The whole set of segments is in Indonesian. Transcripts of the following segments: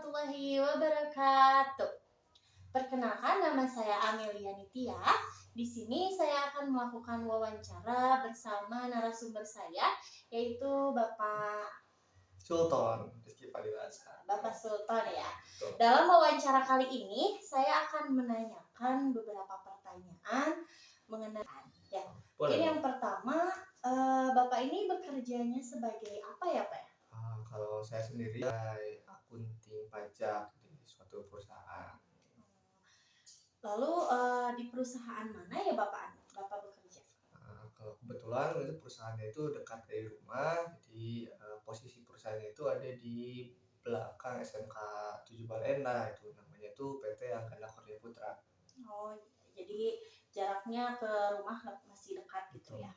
warahmatullahi wabarakatuh. Perkenalkan, nama saya Amelia Nitya. Di sini saya akan melakukan wawancara bersama narasumber saya, yaitu Sultan Rizky Fadilasa. Bapak Sultan ya. Betul. Dalam wawancara kali ini, saya akan menanyakan beberapa pertanyaan mengenai ya. Boleh. Mungkin yang pertama, Bapak ini bekerjanya sebagai apa ya, Pak? Kalau saya sendiri sebagai akunting pajak di suatu perusahaan. Lalu di perusahaan mana ya Bapak bekerja? Kalau kebetulan itu perusahaannya itu dekat dari rumah, jadi posisi perusahaannya itu ada di belakang SMK 7 Balenda, itu namanya itu PT Anggana Korya Putra. Oh, jadi jaraknya ke rumah masih dekat gitu ya.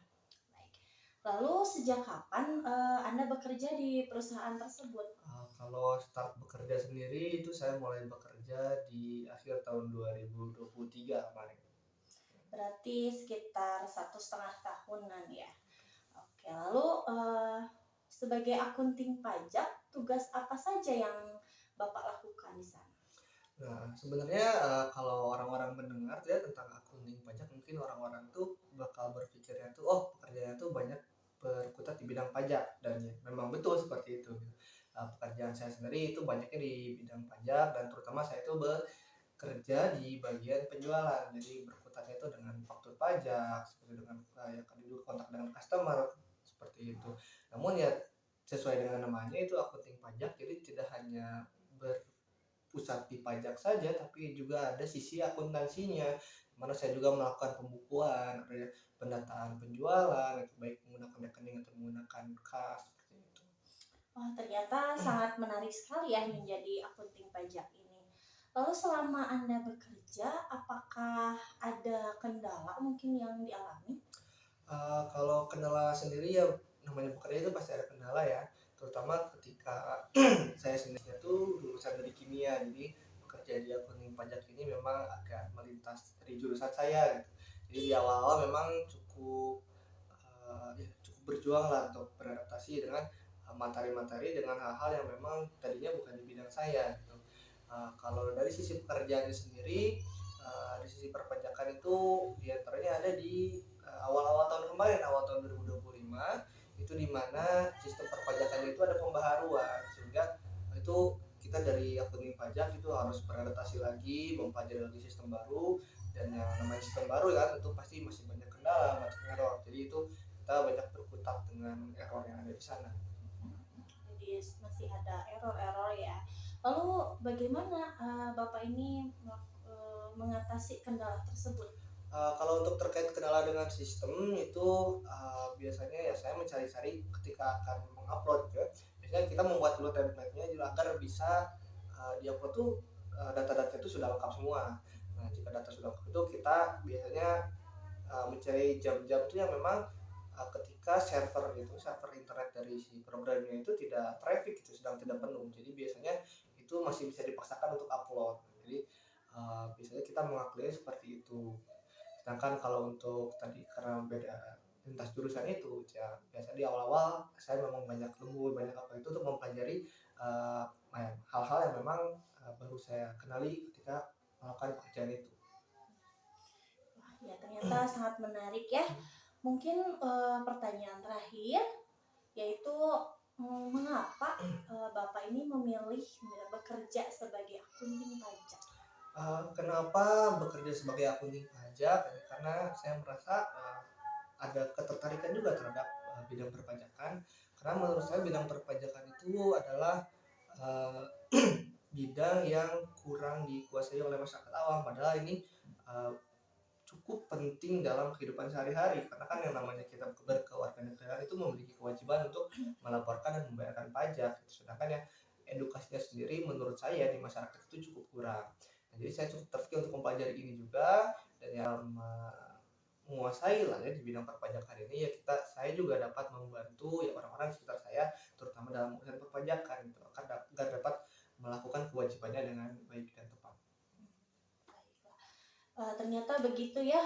Baik. Lalu sejak kapan Anda bekerja di perusahaan tersebut? Kalau start bekerja sendiri itu saya mulai bekerja di akhir tahun 2023 kemarin. Berarti sekitar 1,5 tahunan ya. Oke, lalu sebagai akunting pajak, tugas apa saja yang Bapak lakukan di sana? Nah, sebenarnya kalau orang-orang mendengar ya tentang akunting pajak, mungkin orang-orang tuh bakal berpikirnya tuh, oh pekerjaannya tuh banyak berkutat di bidang pajak, dan ya, memang betul seperti itu. Pekerjaan saya sendiri itu banyaknya di bidang pajak, dan terutama saya itu bekerja di bagian penjualan, jadi berkutatnya itu dengan faktur pajak, seperti dengan ya, kontak dengan customer seperti itu. Namun ya sesuai dengan namanya itu akunting pajak, jadi tidak hanya pusat di pajak saja, tapi juga ada sisi akuntansinya, mana saya juga melakukan pembukuan, ada pendataan penjualan, itu baik menggunakan rekening atau menggunakan kas seperti itu. Wah, ternyata sangat menarik sekali ya menjadi akunting pajak ini. Lalu selama Anda bekerja, apakah ada kendala mungkin yang dialami? Kalau kendala sendiri ya namanya bekerja itu pasti ada kendala ya, terutama ketika saya sendiri tuh lulusan dari kimia, jadi bekerja di akunting pajak ini memang agak melintas dari jurusan saya gitu. Jadi di awal-awal memang cukup berjuang lah untuk beradaptasi dengan materi-materi dengan hal-hal yang memang tadinya bukan di bidang saya gitu. Kalau dari sisi pekerjaannya sendiri, di sisi perpajakan itu diantaranya ada di awal-awal tahun kemarin, awal tahun 2025, itu di mana sistem perpajakan itu ada pembaharuan, sehingga itu kita dari akunting pajak itu harus beradaptasi lagi, mempelajari lagi sistem baru, dan yang namanya sistem baru ya tentu pasti masih banyak kendala, banyak error. Jadi itu kita banyak berkutat dengan error yang ada di sana. Jadi masih ada error-error ya. Lalu bagaimana Bapak ini mengatasi kendala tersebut? Kalau untuk terkait kendala dengan sistem itu biasanya ya saya mencari-cari ketika akan mengupload ya. Biasanya kita membuat dulu template-nya agar bisa diupload tuh data-data itu sudah lengkap semua. Nah, jika data sudah lengkap itu kita biasanya mencari jam-jam itu yang memang ketika server internet dari si programnya itu tidak traffic, itu sedang tidak penuh. Jadi biasanya itu masih bisa dipaksakan untuk upload. Jadi biasanya kita mengakui seperti itu. Sedangkan kalau untuk tadi karena beda lintas jurusan itu ya biasa di awal-awal saya memang banyak lembur, banyak apa itu untuk mempelajari hal-hal yang memang baru saya kenali ketika melakukan pekerjaan itu. Wah, ya ternyata sangat menarik ya. Mungkin pertanyaan terakhir yaitu mengapa Bapak ini memilih bekerja sebagai akunting pajak? Kenapa bekerja sebagai akunting pajak? Karena saya merasa ada ketertarikan juga terhadap bidang perpajakan. Karena menurut saya bidang perpajakan itu adalah uh, bidang yang kurang dikuasai oleh masyarakat awam. Padahal ini uh, cukup penting dalam kehidupan sehari-hari. Karena kan yang namanya kita berkewarganegaraan itu memiliki kewajiban untuk melaporkan dan membayarkan pajak. Sedangkan yang edukasinya sendiri menurut saya di masyarakat itu cukup kurang. Nah, jadi saya cukup tertarik untuk mempelajari ini juga, dan yang menguasai lah ya di bidang perpajakan ini ya saya juga dapat membantu ya orang-orang di sekitar saya, terutama dalam urusan perpajakan gitu, agar dapat melakukan kewajibannya dengan baik dan tepat. Ternyata begitu ya,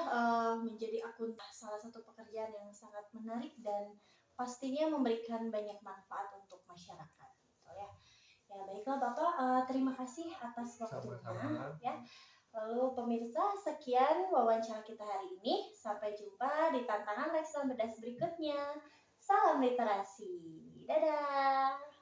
menjadi akuntan salah satu pekerjaan yang sangat menarik dan pastinya memberikan banyak manfaat untuk masyarakat gitu ya. Ya, baiklah Bapak, terima kasih atas waktunya Sama-sama. ya. Lalu pemirsa, sekian wawancara kita hari ini. Sampai jumpa di tantangan Lexan Berdas berikutnya. Salam literasi. Dadah.